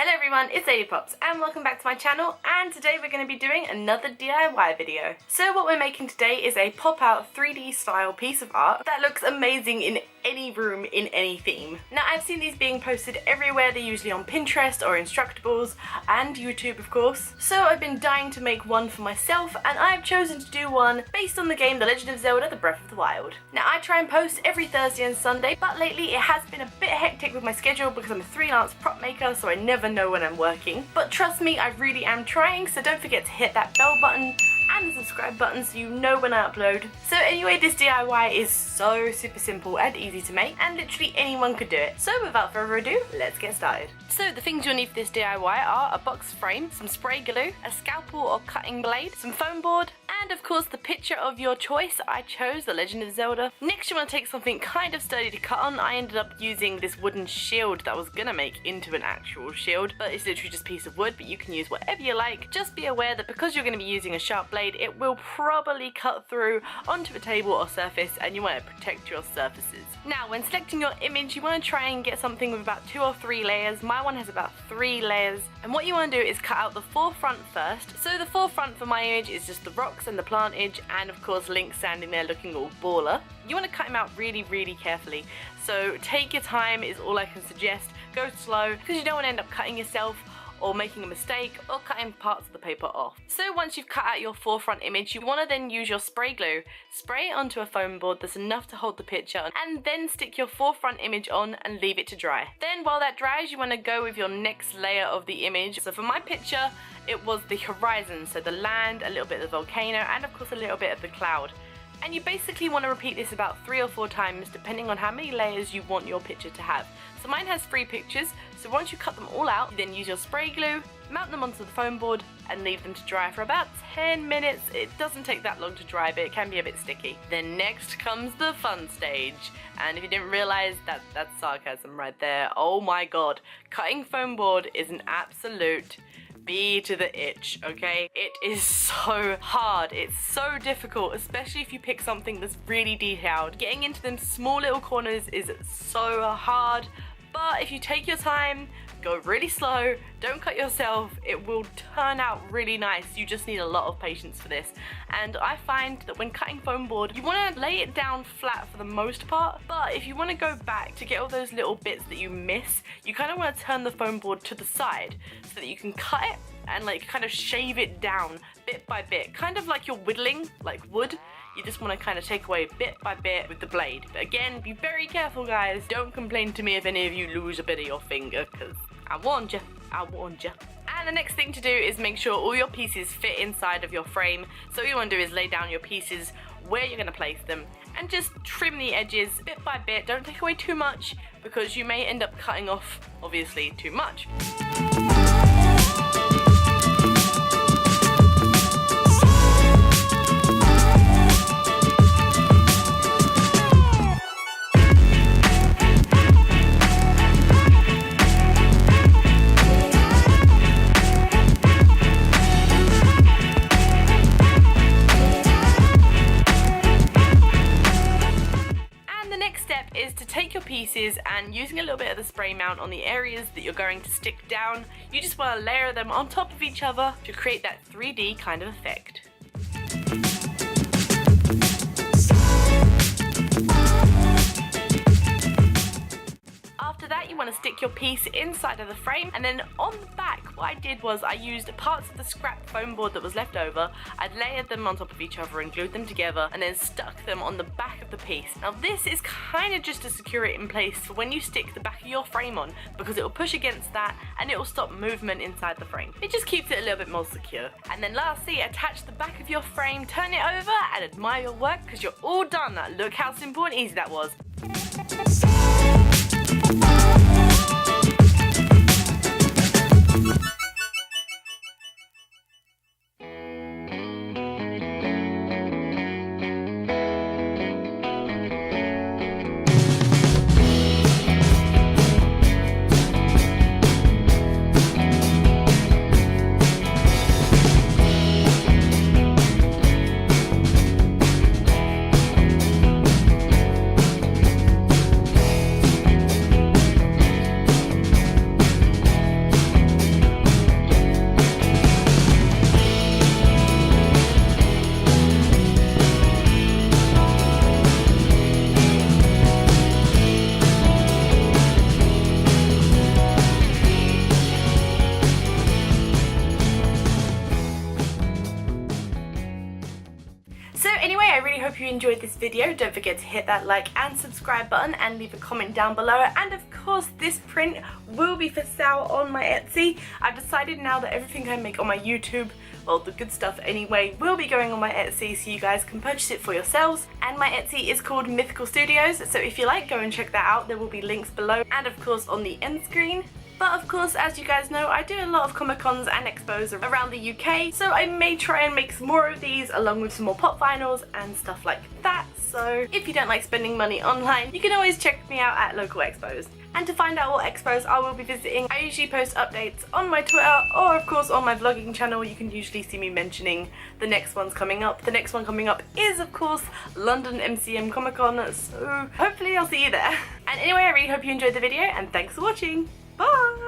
Hello everyone, it's Lady Pops and welcome back to my channel, and today we're going to be doing another DIY video. So what we're making today is a pop-out 3D style piece of art that looks amazing in any room in any theme. Now I've seen these being posted everywhere. They're usually on Pinterest or Instructables and YouTube of course. So I've been dying to make one for myself, and I've chosen to do one based on the game The Legend of Zelda: The Breath of the Wild. Now I try and post every Thursday and Sunday, but lately it has been a bit hectic with my schedule because I'm a freelance prop maker, so I never know when I'm working. But trust me, I really am trying, so don't forget to hit that bell button and the subscribe button so you know when I upload. So anyway, this DIY is so super simple and easy to make, and literally anyone could do it. So without further ado, let's get started. So the things you'll need for this DIY are a box frame, some spray glue, a scalpel or cutting blade, some foam board, and of course the picture of your choice. I chose The Legend of Zelda. Next you want to take something kind of sturdy to cut on. I ended up using this wooden shield that I was gonna make into an actual shield, but it's literally just a piece of wood, but you can use whatever you like. Just be aware that because you're going to be using a sharp blade, it will probably cut through onto a table or surface, and you want to protect your surfaces. Now when selecting your image, you want to try and get something with about 2 or 3 layers. My one has about 3 layers, and what you want to do is cut out the forefront first. So the forefront for my image is just the rocks and the plantage, and of course Link standing there looking all baller. You want to cut him out really carefully, so take your time is all I can suggest. Go slow because you don't want to end up cutting yourself or making a mistake or cutting parts of the paper off. So once you've cut out your forefront image, you want to then use your spray glue, spray it onto a foam board that's enough to hold the picture, and then stick your forefront image on and leave it to dry. Then while that dries, you want to go with your next layer of the image. So for my picture, it was the horizon, so the land, a little bit of the volcano, and of course a little bit of the cloud. And you basically want to repeat this about 3 or 4 times depending on how many layers you want your picture to have. So mine has 3 pictures, so once you cut them all out, you then use your spray glue, mount them onto the foam board, and leave them to dry for about 10 minutes. It doesn't take that long to dry, but it can be a bit sticky. Then next comes the fun stage. And if you didn't realise, that's sarcasm right there. Oh my god. Cutting foam board is an absolute B to the itch, okay? It is so hard, it's so difficult, especially if you pick something that's really detailed. Getting into them small little corners is so hard, but if you take your time, go really slow, don't cut yourself, it will turn out really nice. You just need a lot of patience for this. And I find that when cutting foam board, you want to lay it down flat for the most part, but if you want to go back to get all those little bits that you miss, you kind of want to turn the foam board to the side so that you can cut it and like kind of shave it down bit by bit, kind of like you're whittling like wood. You just want to kind of take away bit by bit with the blade. But again, be very careful guys. Don't complain to me if any of you lose a bit of your finger, because I warned you. I warned you. And the next thing to do is make sure all your pieces fit inside of your frame. So what you want to do is lay down your pieces where you're going to place them and just trim the edges bit by bit. Don't take away too much because you may end up cutting off, obviously, too much. Is to take your pieces and using a little bit of the spray mount on the areas that you're going to stick down, you just want to layer them on top of each other to create that 3D kind of effect. After that, you want to stick your piece inside of the frame, and then on the back, what I did was I used parts of the scrap foam board that was left over. I'd layered them on top of each other and glued them together, and then stuck them on the back of the piece. Now this is kind of just to secure it in place for when you stick the back of your frame on, because it will push against that and it will stop movement inside the frame. It just keeps it a little bit more secure. And then lastly, attach the back of your frame, turn it over, and admire your work because you're all done. Look how simple and easy that was. hope you enjoyed this video. Don't forget to hit that like and subscribe button and leave a comment down below. And of course, this print will be for sale on my Etsy. I've decided now that everything I make on my YouTube, well, the good stuff anyway, will be going on my Etsy, so you guys can purchase it for yourselves. And my Etsy is called Mythical Studios, so if you like, go and check that out. There will be links below and of course on the end screen. But of course, as you guys know, I do a lot of Comic Cons and expos around the UK, so I may try and make some more of these along with some more pop vinyls and stuff like that. So if you don't like spending money online, you can always check me out at local expos. And to find out what expos I will be visiting, I usually post updates on my Twitter or of course on my vlogging channel. You can usually see me mentioning the next ones coming up. The next one coming up is of course London MCM Comic Con, so hopefully I'll see you there. And anyway, I really hope you enjoyed the video and thanks for watching. Bye!